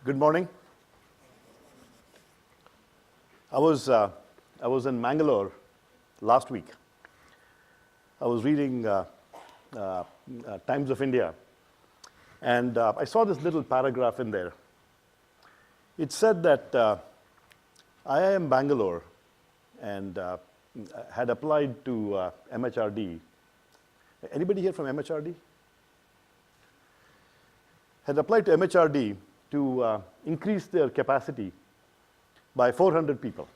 Good morning. I was in Mangalore last week. I was reading Times of India, and I saw this little paragraph in there. It said that IIM Bangalore and had applied to MHRD. Anybody here from MHRD? Had applied to MHRD to increase their capacity by 400 people,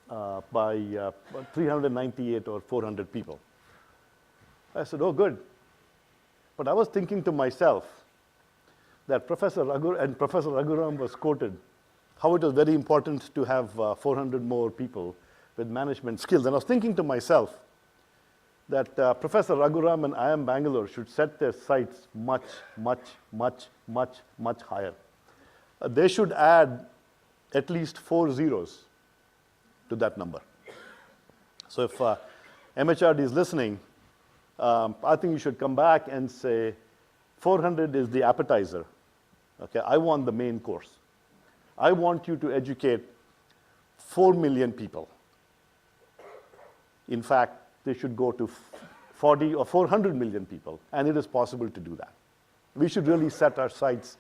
by 398 or 400 people. I said, oh, good. But I was thinking to myself that Professor Raghuram was quoted, how it was very important to have 400 more people with management skills. And I was thinking to myself that Professor Raghuram and IIM Bangalore should set their sights much, much, much, much, much higher. They should add at least 4 zeros to that number. So if MHRD is listening, I think you should come back and say 400 is the appetizer. Okay, I want the main course. I want you to educate 4 million people. In fact, they should go to 40 or 400 million people, and it is possible to do that. We should really set our sights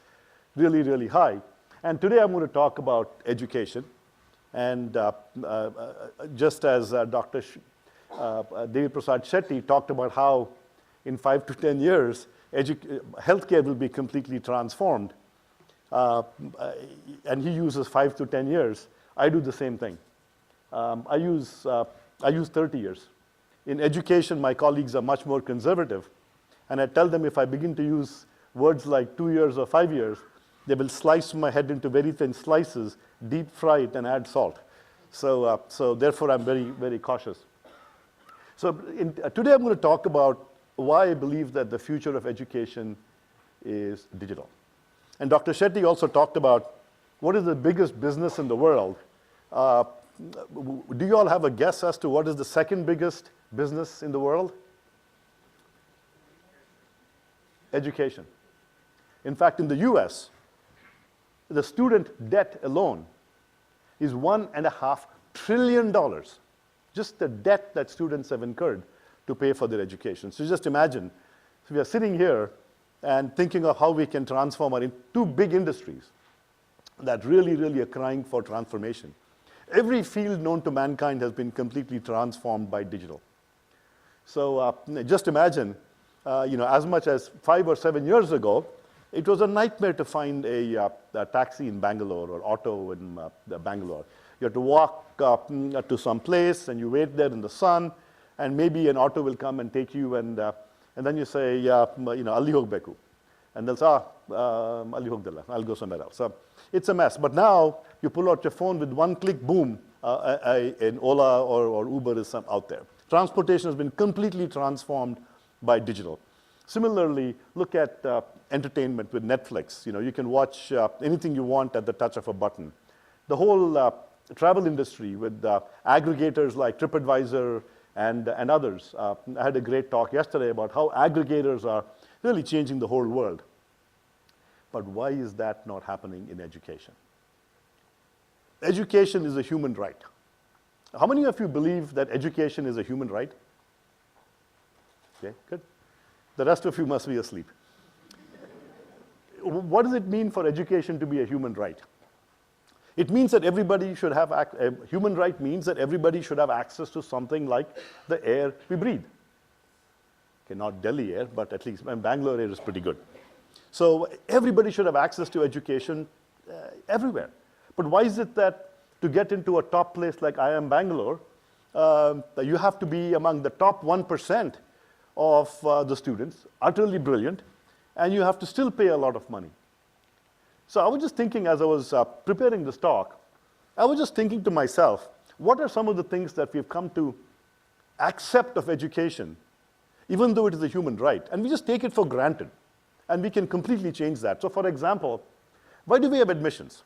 really, really high. And today I'm going to talk about education. And just as Dr. Devi Prasad Shetty talked about how in 5 to 10 years, healthcare will be completely transformed, and he uses 5 to 10 years, I do the same thing. I use 30 years. In education, my colleagues are much more conservative, and I tell them if I begin to use words like 2 years or 5 years, they will slice my head into very thin slices, deep fry it, and add salt. So therefore, I'm very, very cautious. So today, I'm going to talk about why I believe that the future of education is digital. And Dr. Shetty also talked about what is the biggest business in the world. Do you all have a guess as to what is the second biggest business in the world? Education. In fact, in the US, the student debt alone is $1.5 trillion. Just the debt that students have incurred to pay for their education. So just imagine, so we are sitting here and thinking of how we can transform our two big industries that really, really are crying for transformation. Every field known to mankind has been completely transformed by digital. So just imagine, as much as 5 or 7 years ago, it was a nightmare to find a taxi in Bangalore or auto in Bangalore. You have to walk to some place and you wait there in the sun, and maybe an auto will come and take you, and then you say, alli hogbeku. And they'll say, alli hogdalla, I'll go somewhere else. So it's a mess. But now you pull out your phone with one click, boom, an Ola or Uber is out there. Transportation has been completely transformed by digital. Similarly, look at entertainment with Netflix. You can watch anything you want at the touch of a button. The whole travel industry with aggregators like TripAdvisor and others. I had a great talk yesterday about how aggregators are really changing the whole world. But why is that not happening in education? Education is a human right. How many of you believe that education is a human right? Okay, good. The rest of you must be asleep. What does it mean for education to be a human right? It means that everybody should have, a human right means that everybody should have access to something like the air we breathe. Okay, not Delhi air, but at least Bangalore air is pretty good. So everybody should have access to education everywhere. But why is it that to get into a top place like IIM Bangalore, you have to be among the top 1% of the students, utterly brilliant, and you have to still pay a lot of money. So I was just thinking as I was preparing this talk, I was just thinking to myself, what are some of the things that we've come to accept of education, even though it is a human right, and we just take it for granted, and we can completely change that. So for example, why do we have admissions?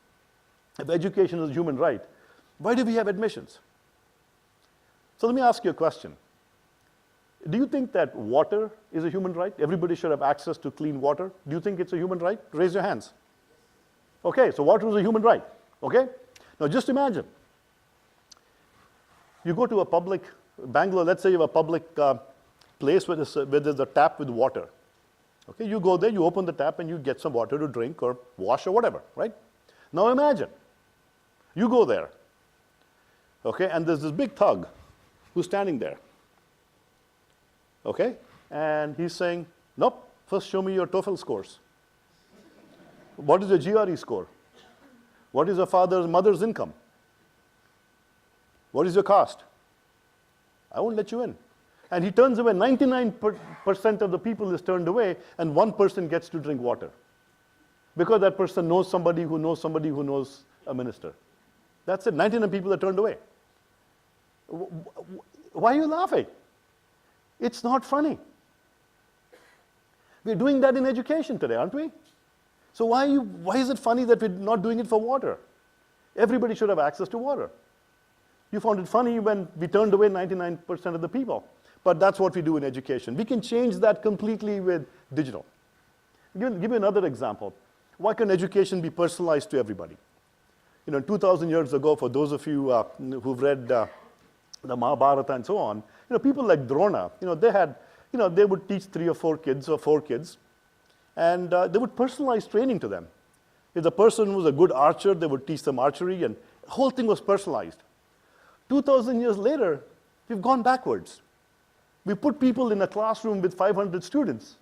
If education is a human right, why do we have admissions? So let me ask you a question. Do you think that water is a human right? Everybody should have access to clean water. Do you think it's a human right? Raise your hands. Okay, so water is a human right. Okay? Now just imagine. You go to a public, Bangalore, let's say you have a public place where there's a tap with water. Okay, you go there, you open the tap, and you get some water to drink or wash or whatever, right? Now imagine, you go there, okay, and there's this big thug who's standing there, okay, and he's saying, nope, first show me your TOEFL scores. What is your GRE score? What is your mother's income? What is your caste? I won't let you in. And he turns away. 99% of the people is turned away, and 1% gets to drink water. Because that person knows somebody who knows somebody who knows a minister. That's it. 99 people are turned away. Why are you laughing? It's not funny. We're doing that in education today, aren't we? So why is it funny that we're not doing it for water? Everybody should have access to water. You found it funny when we turned away 99% of the people. But that's what we do in education. We can change that completely with digital. Give you another example. Why can education be personalized to everybody? 2,000 years ago, for those of you who've read the Mahabharata and so on, people like Drona, they would teach 3 or 4 kids or 4 kids, and they would personalize training to them. If the person was a good archer, they would teach them archery, and the whole thing was personalized. 2,000 years later, we've gone backwards. We put people in a classroom with 500 students,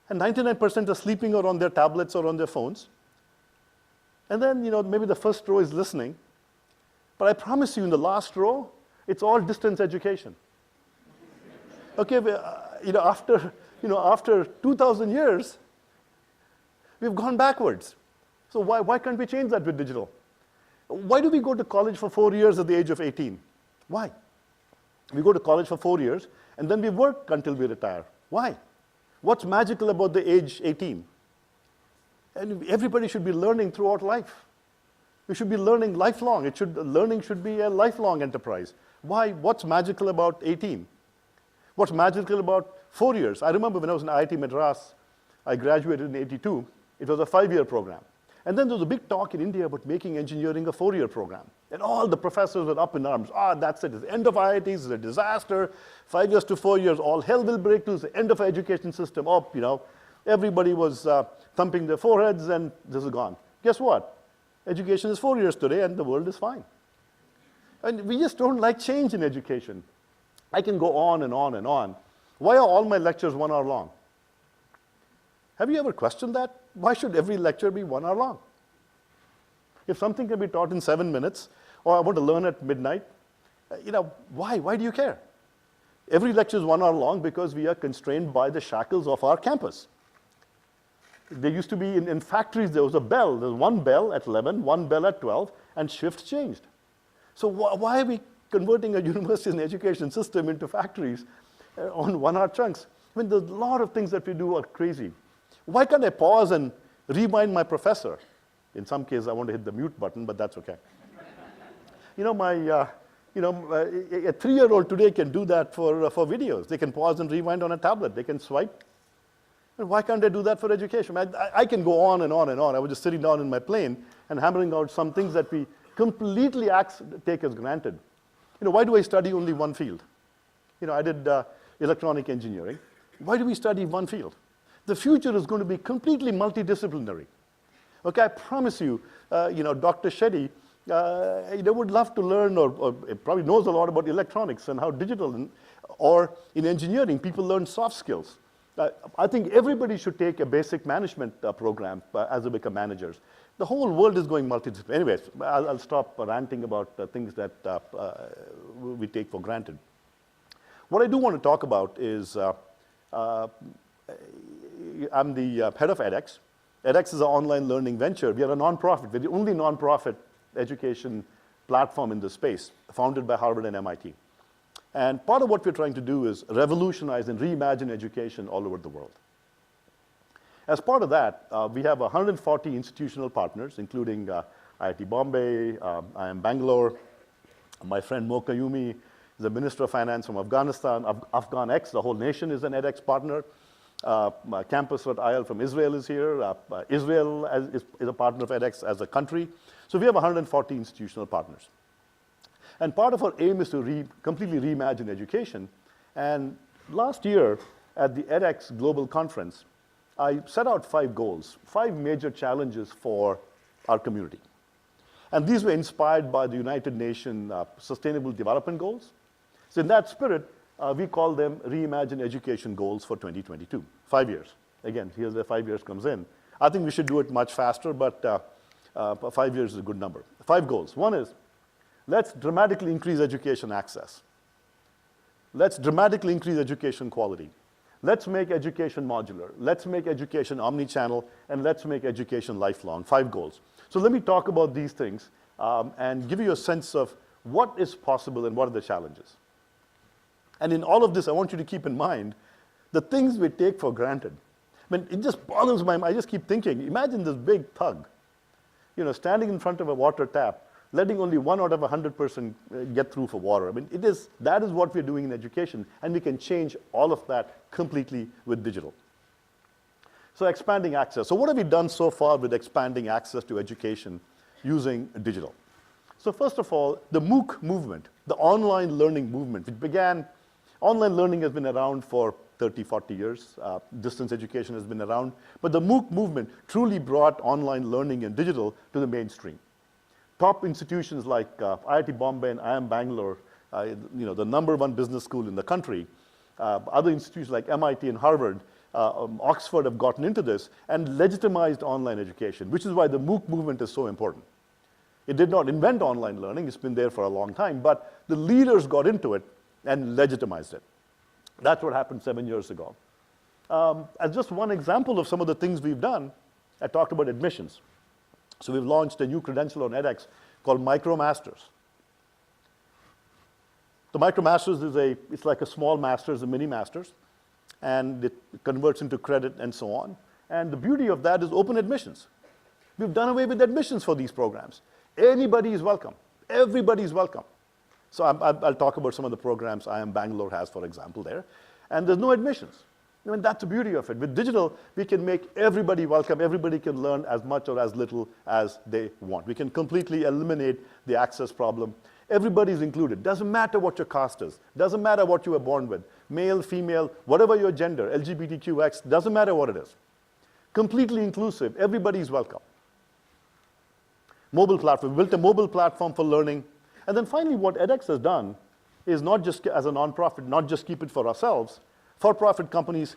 and 99% are sleeping or on their tablets or on their phones. And then, maybe the first row is listening, but I promise you, in the last row, it's all distance education. Okay, after 2,000 years, we've gone backwards. So why can't we change that with digital? Why do we go to college for 4 years at the age of 18? Why? We go to college for 4 years, and then we work until we retire. Why? What's magical about the age 18? And everybody should be learning throughout life. We should be learning lifelong. Learning should be a lifelong enterprise. Why? What's magical about 18? What's magical about 4 years? I remember when I was in IIT Madras, I graduated in '82. It was a 5-year program. And then there was a big talk in India about making engineering a 4-year program. And all the professors were up in arms. That's it. It's the end of IITs. It's a disaster. 5 years to 4 years, all hell will break loose. The end of our education system. Everybody was thumping their foreheads, and this is gone. Guess what? Education is 4 years today, and the world is fine. And we just don't like change in education. I can go on and on and on. Why are all my lectures 1 hour long? Have you ever questioned that? Why should every lecture be 1 hour long? If something can be taught in 7 minutes, or I want to learn at midnight, why? Why do you care? Every lecture is 1 hour long because we are constrained by the shackles of our campus. There used to be, in factories, there was a bell. There was 1 bell at 11, 1 bell at 12, and shifts changed. So why are we converting a university and education system into factories on 1 hour chunks? I mean, there's a lot of things that we do are crazy. Why can't I pause and remind my professor? In some cases, I want to hit the mute button, but that's okay. A 3-year-old today can do that for videos. They can pause and rewind on a tablet. They can swipe. And why can't I do that for education? I can go on and on and on. I was just sitting down in my plane and hammering out some things that we completely take as granted. Why do I study only one field? I did electronic engineering. Why do we study one field? The future is going to be completely multidisciplinary. Okay, I promise you, Dr. Shetty, would love to learn or probably knows a lot about electronics and how digital, or in engineering, people learn soft skills. I think everybody should take a basic management program as they become managers. The whole world is going multidisciplinary. Anyways, I'll stop ranting about things that we take for granted. What I do want to talk about is I'm the head of edX. edX is an online learning venture. We are a nonprofit. We're the only nonprofit education platform in this space, founded by Harvard and MIT. And part of what we're trying to do is revolutionize and reimagine education all over the world. As part of that, we have 140 institutional partners, including IIT Bombay, IIM Bangalore. My friend Mo Kayumi is the Minister of Finance from Afghanistan. AfghanX, the whole nation, is an edX partner. Campus.il from Israel is here. Israel is a partner of edX as a country. So we have 140 institutional partners. And part of our aim is to completely reimagine education. And last year at the edX Global Conference, I set out 5 goals, 5 major challenges for our community. And these were inspired by the United Nations Sustainable Development Goals. So in that spirit, we call them Reimagine Education Goals for 2022, 5 years. Again, here's where 5 years comes in. I think we should do it much faster, but 5 years is a good number. 5 goals. One is, let's dramatically increase education access. Let's dramatically increase education quality. Let's make education modular. Let's make education omni-channel, and let's make education lifelong. 5 goals. So let me talk about these things and give you a sense of what is possible and what are the challenges. And in all of this, I want you to keep in mind the things we take for granted. I mean, it just boggles my mind. I just keep thinking, imagine this big thug, standing in front of a water tap, letting only 1 out of 100 person get through for water. I mean, that is what we're doing in education, and we can change all of that completely with digital. So expanding access. So what have we done so far with expanding access to education using digital? So first of all, the MOOC movement, the online learning movement, which began, online learning has been around for 30, 40 years. Distance education has been around. But the MOOC movement truly brought online learning and digital to the mainstream. Top institutions like IIT Bombay and IIM Bangalore, the #1 business school in the country, other institutions like MIT and Harvard, Oxford have gotten into this and legitimized online education, which is why the MOOC movement is so important. It did not invent online learning, it's been there for a long time, but the leaders got into it and legitimized it. That's what happened 7 years ago. As just one example of some of the things we've done, I talked about admissions. So we've launched a new credential on edX called MicroMasters. The MicroMasters it's like a small master's, a mini master's, and it converts into credit and so on. And the beauty of that is open admissions. We've done away with admissions for these programs. Anybody is welcome. Everybody is welcome. So I'll talk about some of the programs IIM Bangalore has, for example, there. And there's no admissions. I mean, that's the beauty of it. With digital, we can make everybody welcome. Everybody can learn as much or as little as they want. We can completely eliminate the access problem. Everybody's included. Doesn't matter what your caste is. Doesn't matter what you were born with. Male, female, whatever your gender, LGBTQX, doesn't matter what it is. Completely inclusive. Everybody's welcome. Mobile platform. We built a mobile platform for learning. And then finally, what edX has done is not just as a nonprofit, not just keep it for ourselves. For-profit companies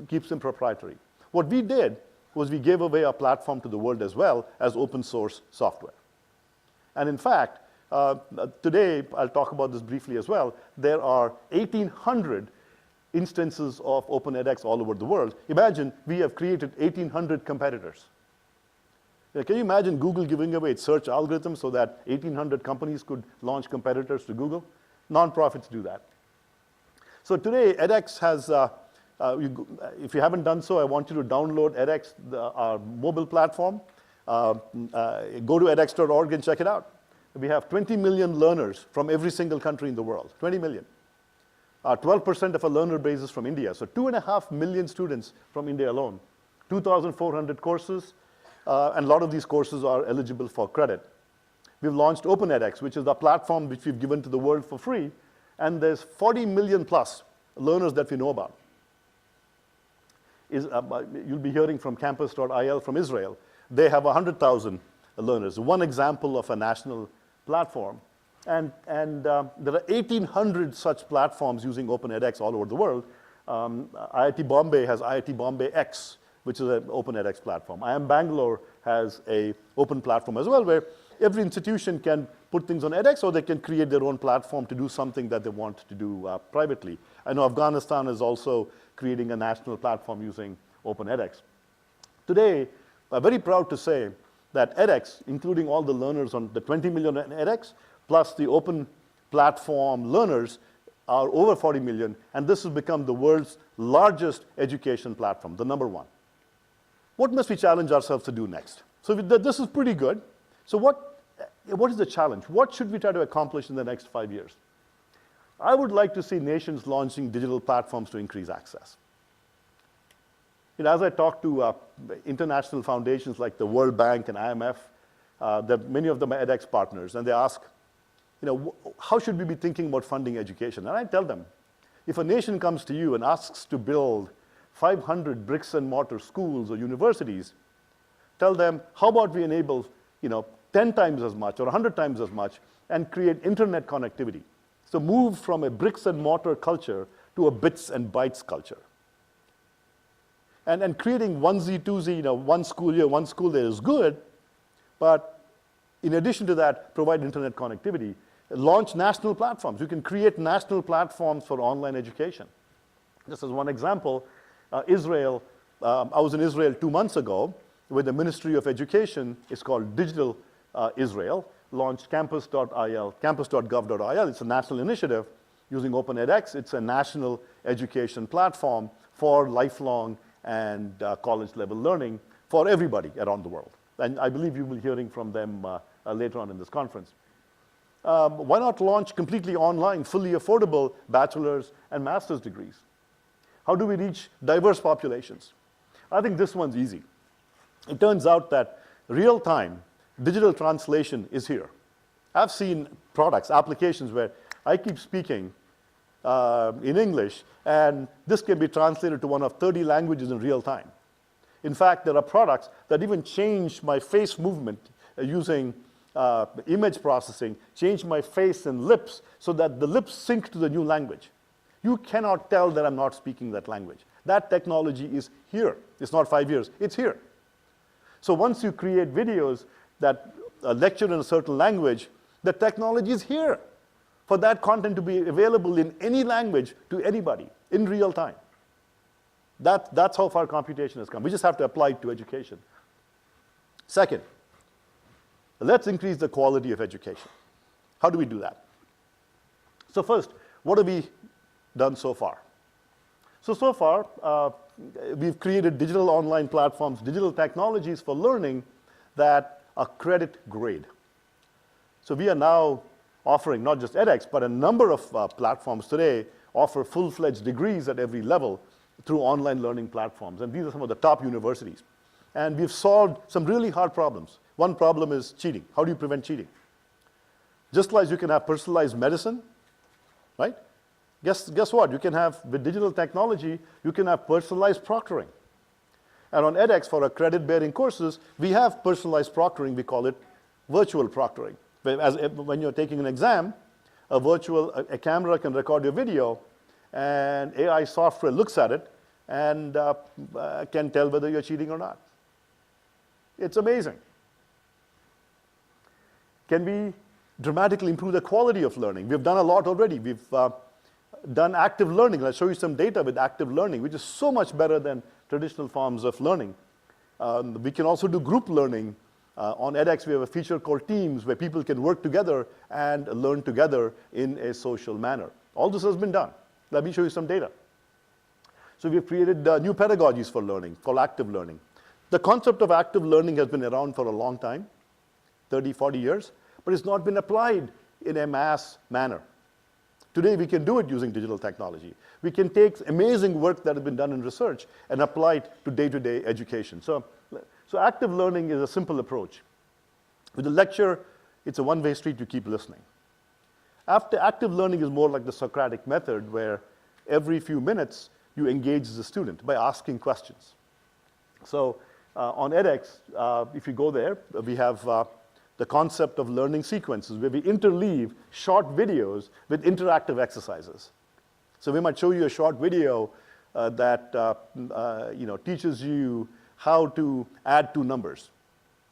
keeps them proprietary. What we did was we gave away our platform to the world as well as open source software. And in fact, today, I'll talk about this briefly as well, there are 1,800 instances of Open edX all over the world. Imagine we have created 1,800 competitors. Can you imagine Google giving away its search algorithm so that 1,800 companies could launch competitors to Google? Nonprofits do that. So today, edX has, if you haven't done so, I want you to download edX, our mobile platform. Go to edX.org and check it out. We have 20 million learners from every single country in the world, 20 million. 12% of our learner base is from India, so 2.5 million students from India alone. 2,400 courses, and a lot of these courses are eligible for credit. We've launched Open edX, which is the platform which we've given to the world for free, and there's 40 million plus learners that we know about. You'll be hearing from Campus.il from Israel. They have 100,000 learners, one example of a national platform. And there are 1,800 such platforms using Open edX all over the world. IIT Bombay has IIT Bombay X, which is an Open edX platform. IIM Bangalore has an open platform as well, where every institution can put things on edX, or they can create their own platform to do something that they want to do privately. I know Afghanistan is also creating a national platform using Open edX. Today, I'm very proud to say that edX, including all the learners on the 20 million on edX, plus the open platform learners, are over 40 million, and this has become the world's largest education platform, the #1. What must we challenge ourselves to do next? So this is pretty good. So what is the challenge? What should we try to accomplish in the next 5 years? I would like to see nations launching digital platforms to increase access. As I talk to international foundations like the World Bank and IMF, that many of them are edX partners, and they ask, how should we be thinking about funding education? And I tell them, if a nation comes to you and asks to build 500 bricks and mortar schools or universities, tell them, how about we enable 10 times as much or 100 times as much and create internet connectivity? So move from a bricks and mortar culture to a bits and bytes culture. And creating onesie, twosie, one school here, one school there is good, but in addition to that, provide internet connectivity. Launch national platforms. You can create national platforms for online education. Just as one example, Israel, I was in Israel 2 months ago, where the Ministry of Education is called Digital Israel, launched campus.gov.il. It's a national initiative using Open edX. It's a national education platform for lifelong and college-level learning for everybody around the world. And I believe you will be hearing from them later on in this conference. Why not launch completely online, fully affordable bachelor's and master's degrees? How do we reach diverse populations? I think this one's easy. It turns out that real-time digital translation is here. I've seen products, applications where I keep speaking in English, and this can be translated to one of 30 languages in real time. In fact, there are products that even change my face movement using image processing, change my face and lips so that the lips sync to the new language. You cannot tell that I'm not speaking that language. That technology is here. It's not 5 years, it's here. So once you create videos that lecture in a certain language, the technology is here for that content to be available in any language to anybody in real time. That's how far computation has come. We just have to apply it to education. Second, let's increase the quality of education. How do we do that? So first, what have we done so far? So far, we've created digital online platforms, digital technologies for learning that are credit grade. So we are now offering not just edX, but a number of platforms today offer full-fledged degrees at every level through online learning platforms. And these are some of the top universities. And we've solved some really hard problems. One problem is cheating. How do you prevent cheating? Just like you can have personalized medicine, right? Guess what? You can have, with digital technology, you can have personalized proctoring. And on edX, for our credit-bearing courses, we have personalized proctoring. We call it virtual proctoring. When you're taking an exam, a camera can record your video, and AI software looks at it and can tell whether you're cheating or not. It's amazing. Can we dramatically improve the quality of learning? We've done a lot already. We've done active learning. I'll show you some data with active learning, which is so much better than traditional forms of learning. We can also do group learning. On edX, we have a feature called Teams, where people can work together and learn together in a social manner. All this has been done. Let me show you some data. So we've created new pedagogies for learning, called active learning. The concept of active learning has been around for a long time, 30, 40 years, but it's not been applied in a mass manner. Today, we can do it using digital technology. We can take amazing work that has been done in research and apply it to day-to-day education. So active learning is a simple approach. With a lecture, it's a one-way street. You keep listening. Active learning is more like the Socratic method, where every few minutes you engage the student by asking questions. So on edX, if you go there, we have the concept of learning sequences, where we interleave short videos with interactive exercises. So we might show you a short video that teaches you how to add two numbers.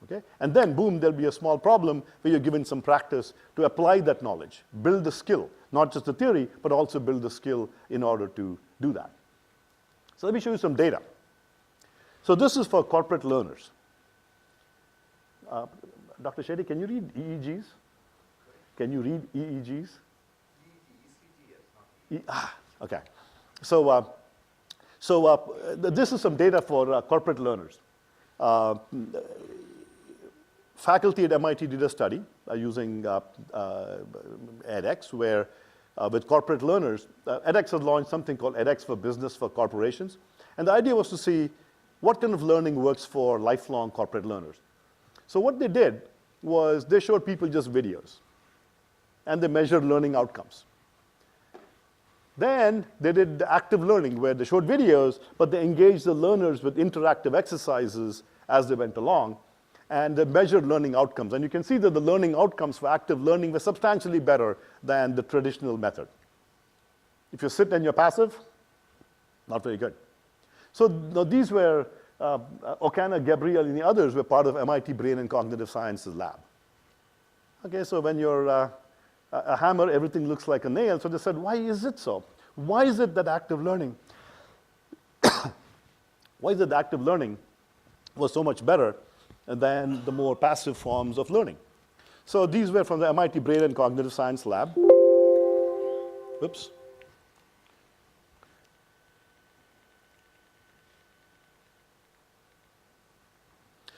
Okay? And then, boom, there'll be a small problem where you're given some practice to apply that knowledge, build the skill, not just the theory, but also build the skill in order to do that. So let me show you some data. So this is for corporate learners. Dr. Shetty, can you read EEGs? Can you read EEGs? Okay. So this is some data for corporate learners. Faculty at MIT did a study using edX, where with corporate learners, edX has launched something called edX for Business for Corporations. And the idea was to see what kind of learning works for lifelong corporate learners. So what they did was they showed people just videos, and they measured learning outcomes. Then they did active learning, where they showed videos, but they engaged the learners with interactive exercises as they went along, and they measured learning outcomes. And you can see that the learning outcomes for active learning were substantially better than the traditional method. If you sit and you're passive, not very good. So these were, Okana, Gabriel, and the others were part of MIT Brain and Cognitive Sciences lab. Okay, so when you're a hammer, everything looks like a nail. So they said, why is it so? Why is it that active learning, why is it that active learning was so much better than the more passive forms of learning? So these were from the MIT Brain and Cognitive Science lab. Oops.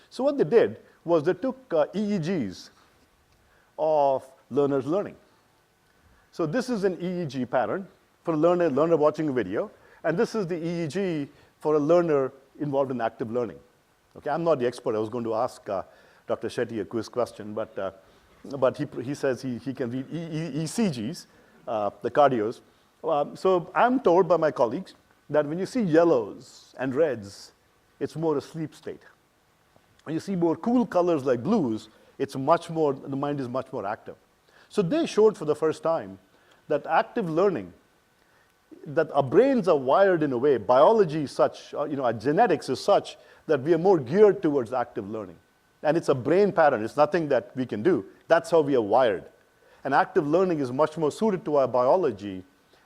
So what they did was they took EEGs of learners learning. So this is an EEG pattern for a learner watching a video, and this is the EEG for a learner involved in active learning. Okay, I'm not the expert. I was going to ask Dr. Shetty a quiz question, but he says he can read ECGs, the cardios. So I'm told by my colleagues that when you see yellows and reds, it's more a sleep state. When you see more cool colors like blues, it's much more, the mind is much more active. So they showed for the first time that active learning, that our brains are wired in a way, biology is such, our genetics is such that we are more geared towards active learning. And it's a brain pattern, it's nothing that we can do. That's how we are wired. And active learning is much more suited to our biology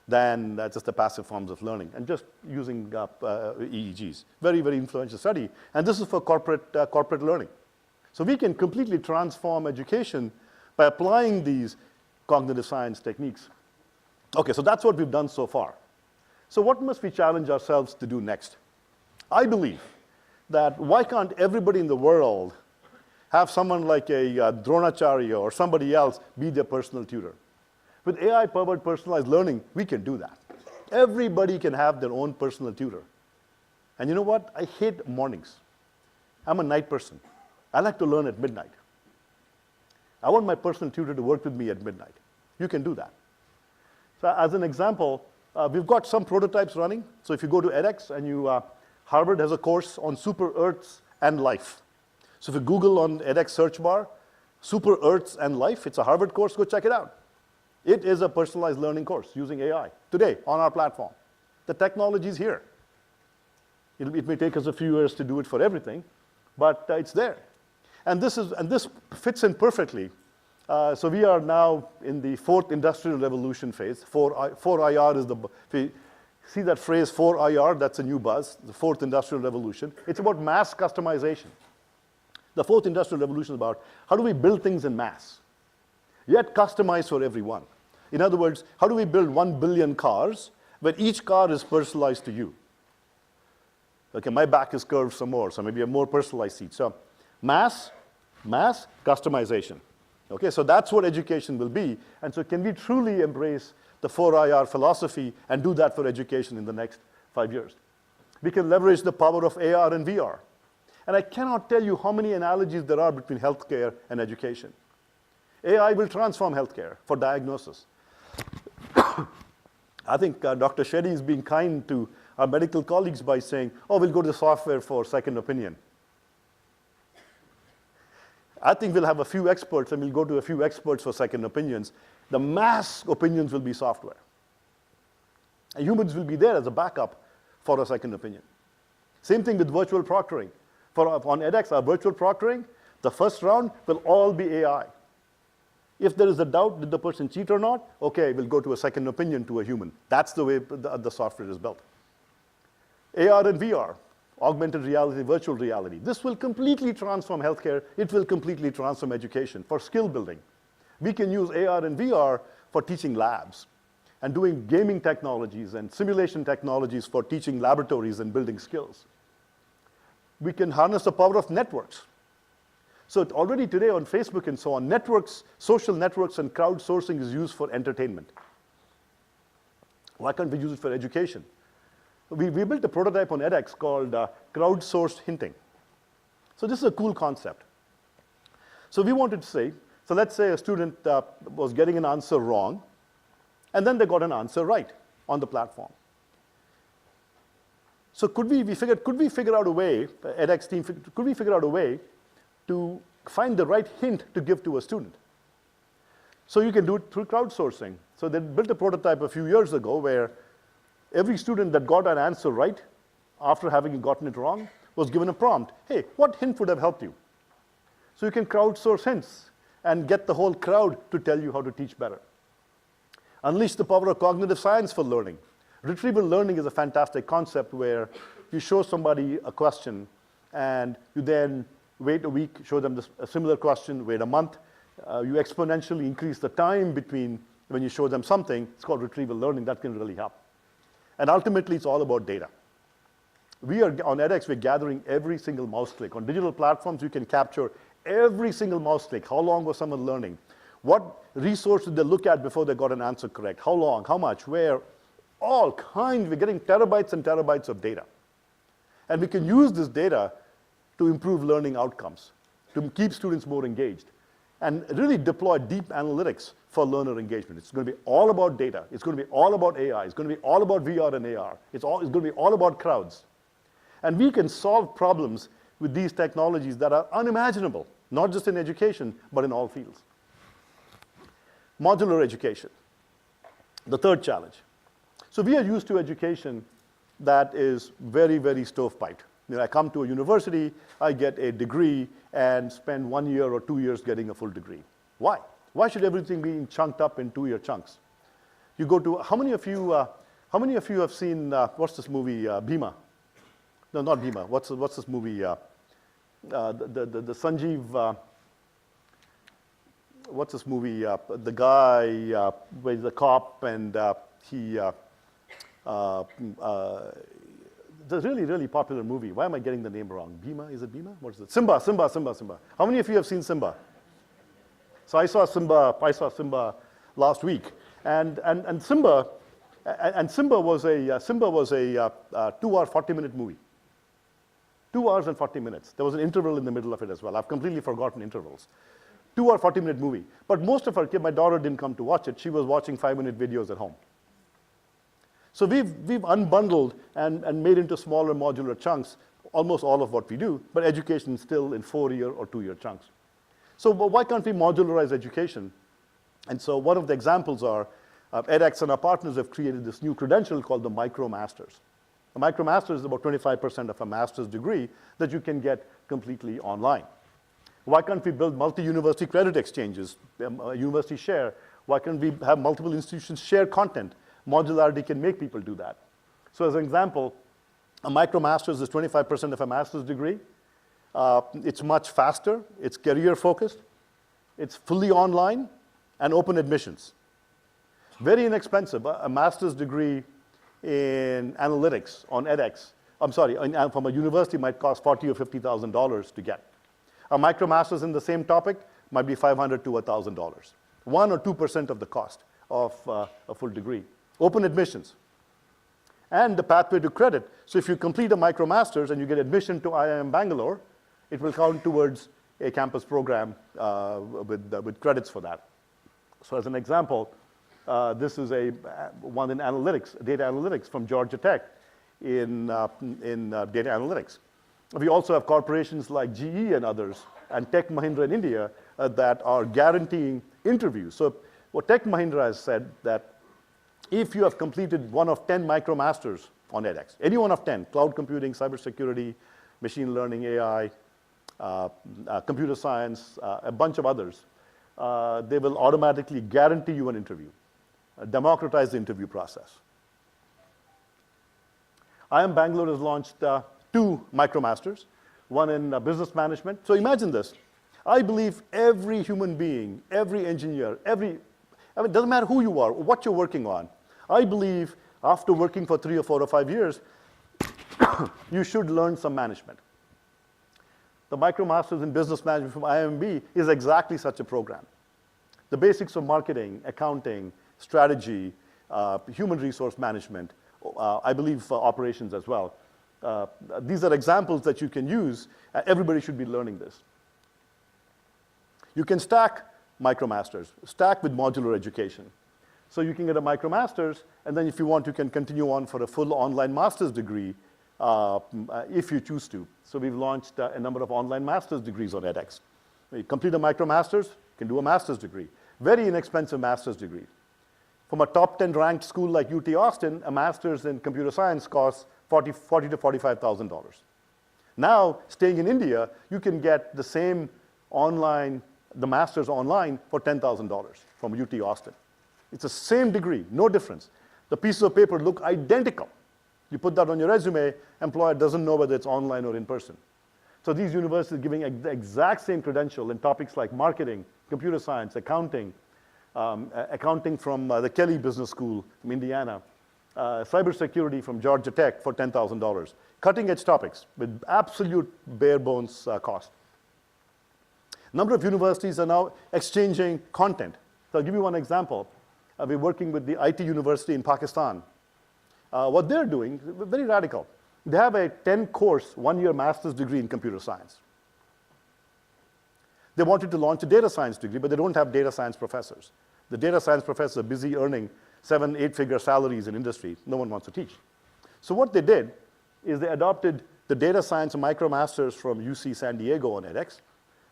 than just the passive forms of learning, and just using EEGs. Very, very influential study. And this is for corporate learning. So we can completely transform education by applying these cognitive science techniques. Okay, so that's what we've done so far. So what must we challenge ourselves to do next? I believe that why can't everybody in the world have someone like a Dronacharya or somebody else be their personal tutor? With AI-powered personalized learning, we can do that. Everybody can have their own personal tutor. And you know what? I hate mornings. I'm a night person. I like to learn at midnight. I want my personal tutor to work with me at midnight. You can do that. So as an example, we've got some prototypes running. So if you go to edX and Harvard has a course on super Earths and life. So if you Google on edX search bar, super Earths and life, it's a Harvard course, go check it out. It is a personalized learning course using AI today on our platform. The technology is here. It may take us a few years to do it for everything, but it's there. And this fits in perfectly. So we are now in the fourth industrial revolution phase. 4IR is if you see that phrase 4IR, that's a new buzz, the fourth industrial revolution. It's about mass customization. The fourth industrial revolution is about how do we build things in mass, yet customize for everyone. In other words, how do we build 1 billion cars where each car is personalized to you? Okay, my back is curved some more, so maybe a more personalized seat. So mass, customization. Okay, so that's what education will be. And so can we truly embrace the 4IR philosophy and do that for education in the next 5 years? We can leverage the power of AR and VR. And I cannot tell you how many analogies there are between healthcare and education. AI will transform healthcare for diagnosis. I think Dr. Shetty is being kind to our medical colleagues by saying, oh, we'll go to the software for second opinion. I think we'll have a few experts, and we'll go to a few experts for second opinions. The mass opinions will be software. And humans will be there as a backup for a second opinion. Same thing with virtual proctoring. On edX, our virtual proctoring, the first round will all be AI. If there is a doubt, did the person cheat or not? Okay, we'll go to a second opinion to a human. That's the way the software is built. AR and VR, augmented reality, virtual reality. This will completely transform healthcare. It will completely transform education for skill building. We can use AR and VR for teaching labs and doing gaming technologies and simulation technologies for teaching laboratories and building skills. We can harness the power of networks. So already today on Facebook and so on, networks, social networks and crowdsourcing is used for entertainment. Why can't we use it for education? we built a prototype on edX called crowdsourced hinting. So this is a cool concept. So we wanted to say, so let's say a student was getting an answer wrong, and then they got an answer right on the platform. So could we figure out a way, the edX team, could we figure out a way to find the right hint to give to a student? So you can do it through crowdsourcing. So they built a prototype a few years ago where every student that got an answer right after having gotten it wrong was given a prompt. Hey, what hint would have helped you? So you can crowdsource hints and get the whole crowd to tell you how to teach better. Unleash the power of cognitive science for learning. Retrieval learning is a fantastic concept where you show somebody a question and you then wait a week, show them a similar question, wait a month. You exponentially increase the time between when you show them something. It's called retrieval learning. That can really help. And ultimately, it's all about data. We are, on edX, we're gathering every single mouse click. On digital platforms, you can capture every single mouse click. How long was someone learning? What resource did they look at before they got an answer correct? How long? How much? Where? All kinds. We're getting terabytes and terabytes of data. And we can use this data to improve learning outcomes, to keep students more engaged, and really deploy deep analytics for learner engagement. It's going to be all about data. It's going to be all about AI. It's going to be all about VR and AR. It's going to be all about crowds. And we can solve problems with these technologies that are unimaginable, not just in education, but in all fields. Modular education, the third challenge. So we are used to education that is very, very stovepiped. You know, I come to a university, I get a degree, and spend 1 year or 2 years getting a full degree. Why? Why should everything be chunked up in 2-year chunks? You go to, how many of you have seen, what's this movie, Bhima? No, not Bhima. What's this movie? The Sanjeev, what's this movie? The guy where he's a cop and it's a really, really popular movie. Why am I getting the name wrong? Bhima? Is it Bhima? What is it? Simba. How many of you have seen Simba? So I saw Simba last week. And Simba was a 2-hour, 40-minute movie. 2 hours and 40 minutes. There was an interval in the middle of it as well. I've completely forgotten intervals. 2-hour, 40-minute movie. But most of our kids, my daughter didn't come to watch it. She was watching 5-minute videos at home. So we've unbundled and made into smaller modular chunks almost all of what we do, but education is still in 4-year or 2-year chunks. So why can't we modularize education? And so one of the examples are edX and our partners have created this new credential called the MicroMasters. A MicroMaster is about 25% of a master's degree that you can get completely online. Why can't we build multi-university credit exchanges, university share? Why can't we have multiple institutions share content? Modularity can make people do that. So as an example, a MicroMaster's is 25% of a master's degree. It's much faster. It's career-focused. It's fully online and open admissions. Very inexpensive. A master's degree in analytics on edX, from a university might cost $40,000 or $50,000 to get. A MicroMaster's in the same topic might be $500 to $1,000. 1 or 2% of the cost of a full degree. Open admissions. And the pathway to credit. So if you complete a MicroMaster's and you get admission to IIM Bangalore, it will count towards a campus program with credits for that. So as an example, this is one in analytics, data analytics from Georgia Tech in data analytics. We also have corporations like GE and others, and Tech Mahindra in India that are guaranteeing interviews. So what Tech Mahindra has said that if you have completed one of 10 MicroMasters on edX, any one of 10, cloud computing, cybersecurity, machine learning, AI, computer science, a bunch of others, they will automatically guarantee you an interview, democratize the interview process. IIM Bangalore has launched 2 MicroMasters, one in business management. So imagine this. I believe every human being, every engineer, it doesn't matter who you are, or what you're working on. I believe after working for 3 or 4 or 5 years, you should learn some management. The MicroMasters in Business Management from IIMB is exactly such a program. The basics of marketing, accounting, strategy, human resource management, I believe operations as well. These are examples that you can use. Everybody should be learning this. You can stack MicroMasters, stack with modular education. So you can get a MicroMasters, and then if you want, you can continue on for a full online master's degree if you choose to. So we've launched a number of online master's degrees on edX. You complete a MicroMasters, you can do a master's degree. Very inexpensive master's degree. From a top 10 ranked school like UT Austin, a master's in computer science costs $40,000 to $45,000. Now, staying in India, you can get the same online, the master's online for $10,000 from UT Austin. It's the same degree, no difference. The pieces of paper look identical. You put that on your resume, employer doesn't know whether it's online or in person. So these universities are giving the exact same credential in topics like marketing, computer science, accounting, accounting from the Kelley Business School from Indiana, cybersecurity from Georgia Tech for $10,000. Cutting edge topics with absolute bare bones cost. Number of universities are now exchanging content. So I'll give you one example. We're working with the IT university in Pakistan. What they're doing, very radical. They have a 10-course, one-year master's degree in computer science. They wanted to launch a data science degree, but they don't have data science professors. The data science professors are busy earning 7, 8-figure salaries in industry. No one wants to teach. So what they did is they adopted the data science MicroMasters from UC San Diego on edX.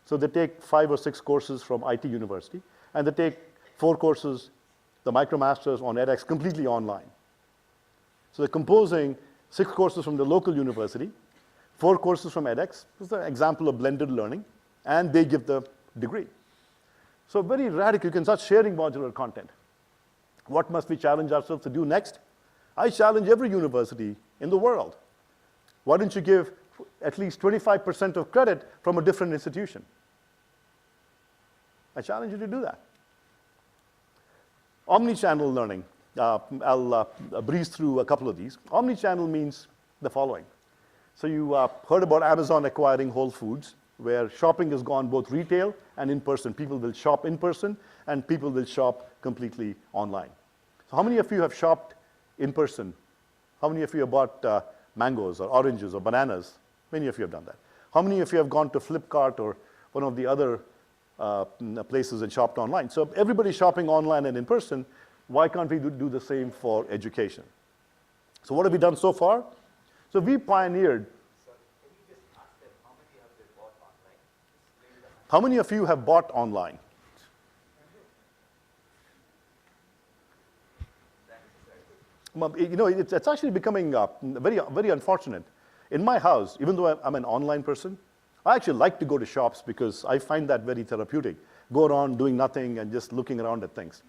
So they take 5 or 6 courses from IT university, and they take 4 courses, the MicroMasters on edX, completely online. So they're composing 6 courses from the local university, 4 courses from edX. This is an example of blended learning, and they give the degree. So very radical. You can start sharing modular content. What must we challenge ourselves to do next? I challenge every university in the world. Why don't you give at least 25% of credit from a different institution? I challenge you to do that. Omnichannel learning. I'll breeze through a couple of these. Omnichannel means the following. So you heard about Amazon acquiring Whole Foods, where shopping has gone both retail and in person. People will shop in person, and people will shop completely online. So how many of you have shopped in person? How many of you have bought mangoes or oranges or bananas? Many of you have done that. How many of you have gone to Flipkart or one of the other places and shopped online? So everybody's shopping online and in person. Why can't we do the same for education? So what have we done so far? So we pioneered. Sorry, can you just ask them how many have they bought online? How many of you have bought online? You know, it's actually becoming very, very unfortunate. In my house, even though I'm an online person, I actually like to go to shops because I find that very therapeutic. Go around doing nothing and just looking around at things.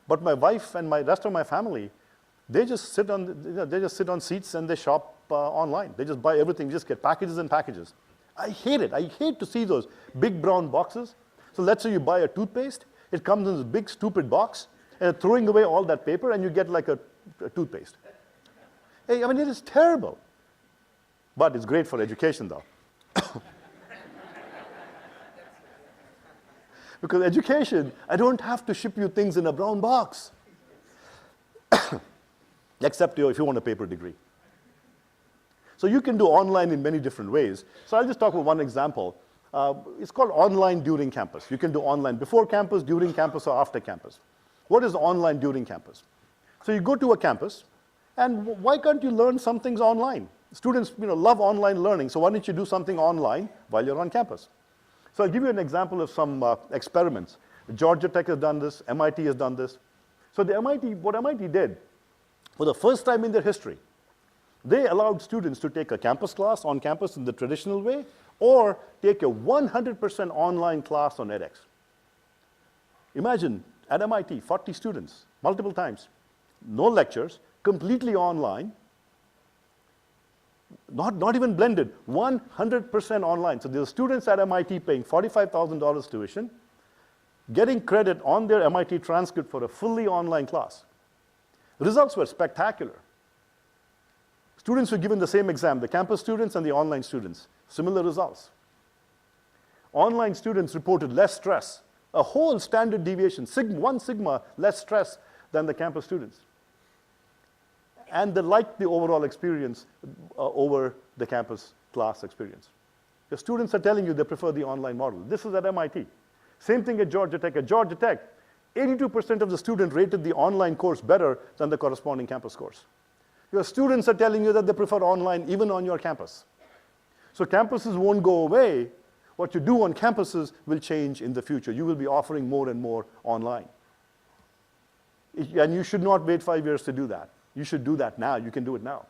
But my wife and my rest of my family, they just sit on seats and they shop online. They just buy everything, just get packages and packages. I hate it. I hate to see those big brown boxes. So let's say you buy a toothpaste. It comes in this big stupid box, and you're throwing away all that paper, and you get like a toothpaste. Hey, I mean, it is terrible. But it's great for education, though. Because education, I don't have to ship you things in a brown box. Except if you want a paper degree. So you can do online in many different ways. So I'll just talk about one example. It's called online during campus. You can do online before campus, during campus, or after campus. What is online during campus? So you go to a campus, and why can't you learn some things online? Students, love online learning, so why don't you do something online while you're on campus? So I'll give you an example of some experiments. Georgia Tech has done this, MIT has done this. So what MIT did, for the first time in their history, they allowed students to take a campus class on campus in the traditional way, or take a 100% online class on edX. Imagine, at MIT, 40 students, multiple times, no lectures, completely online, not even blended, 100% online. So there are students at MIT paying $45,000 tuition, getting credit on their MIT transcript for a fully online class. Results were spectacular. Students were given the same exam, the campus students and the online students, similar results. Online students reported less stress, a whole standard deviation, 1 sigma less stress than the campus students. and they like the overall experience over the campus class experience. The students are telling you they prefer the online model. This is at MIT. Same thing at Georgia Tech. At Georgia Tech, 82% of the students rated the online course better than the corresponding campus course. Your students are telling you that they prefer online even on your campus. So campuses won't go away. What you do on campuses will change in the future. You will be offering more and more online. And you should not wait 5 years to do that. You should do that now. You can do it now.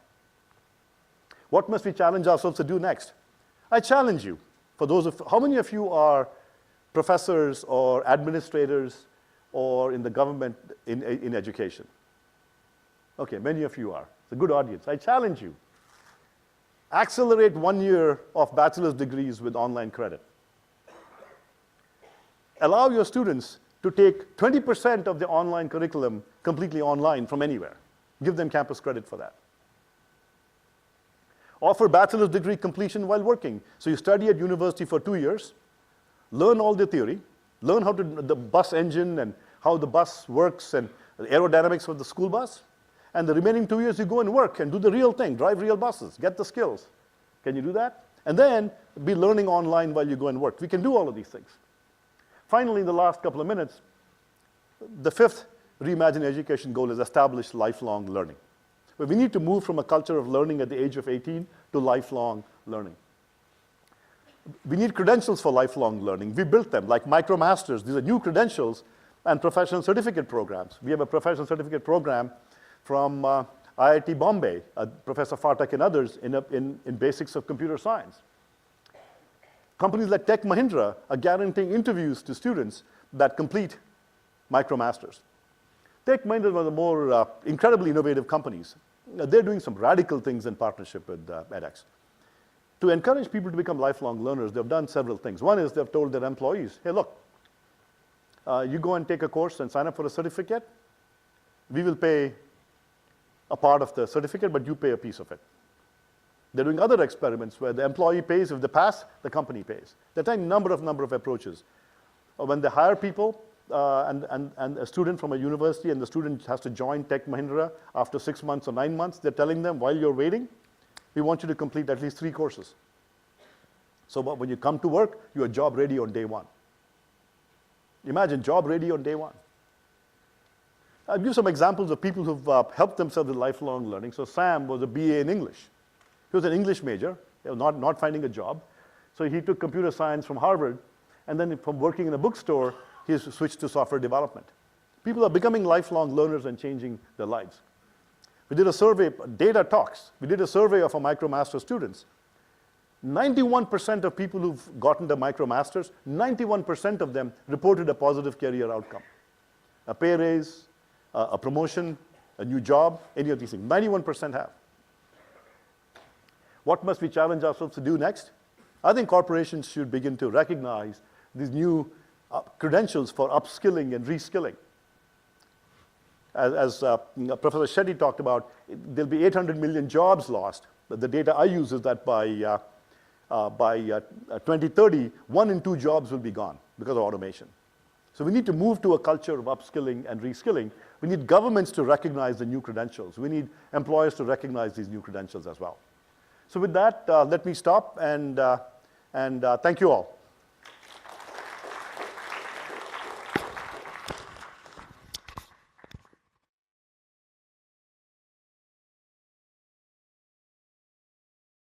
What must we challenge ourselves to do next? I challenge you, for those of, how many of you are professors or administrators or in the government in education? Okay, many of you are. It's a good audience. I challenge you. Accelerate 1 year of bachelor's degrees with online credit. Allow your students to take 20% of the online curriculum completely online from anywhere. Give them campus credit for that. Offer bachelor's degree completion while working. So you study at university for 2 years, learn all the theory, learn how to, the bus engine and how the bus works and the aerodynamics of the school bus. And the remaining 2 years you go and work and do the real thing, drive real buses, get the skills. Can you do that? And then be learning online while you go and work. We can do all of these things. Finally, in the last couple of minutes, the fifth Reimagine Education goal is establish lifelong learning. But we need to move from a culture of learning at the age of 18 to lifelong learning. We need credentials for lifelong learning. We built them, like MicroMasters. These are new credentials and professional certificate programs. We have a professional certificate program from IIT Bombay, Professor Phatak and others in basics of computer science. Companies like Tech Mahindra are guaranteeing interviews to students that complete MicroMasters. Tech Mahindra is one of the more incredibly innovative companies. They're doing some radical things in partnership with edX. To encourage people to become lifelong learners, they've done several things. One is they've told their employees, hey, look, you go and take a course and sign up for a certificate. We will pay a part of the certificate, but you pay a piece of it. They're doing other experiments where the employee pays. If they pass, the company pays. They're trying a number of approaches. When they hire people and a student from a university and the student has to join Tech Mahindra after 6 months or 9 months, they're telling them, while you're waiting, we want you to complete at least 3 courses. So when you come to work, you're job ready on day 1. Imagine job ready on day 1. I'll give some examples of people who've helped themselves with lifelong learning. So Sam was a BA in English. He was an English major, not finding a job. So he took computer science from Harvard, and then from working in a bookstore, he switched to software development. People are becoming lifelong learners and changing their lives. We did a survey, Data Talks. We did a survey of our MicroMaster students. 91% of people who've gotten the MicroMasters, 91% of them reported a positive career outcome. A pay raise, a promotion, a new job, any of these things. 91% have. What must we challenge ourselves to do next? I think corporations should begin to recognize these new credentials for upskilling and reskilling. As Professor Shetty talked about, there'll be 800 million jobs lost. The data I use is that by 2030, 1 in 2 jobs will be gone because of automation. So we need to move to a culture of upskilling and reskilling. We need governments to recognize the new credentials. We need employers to recognize these new credentials as well. So with that, let me stop and thank you all.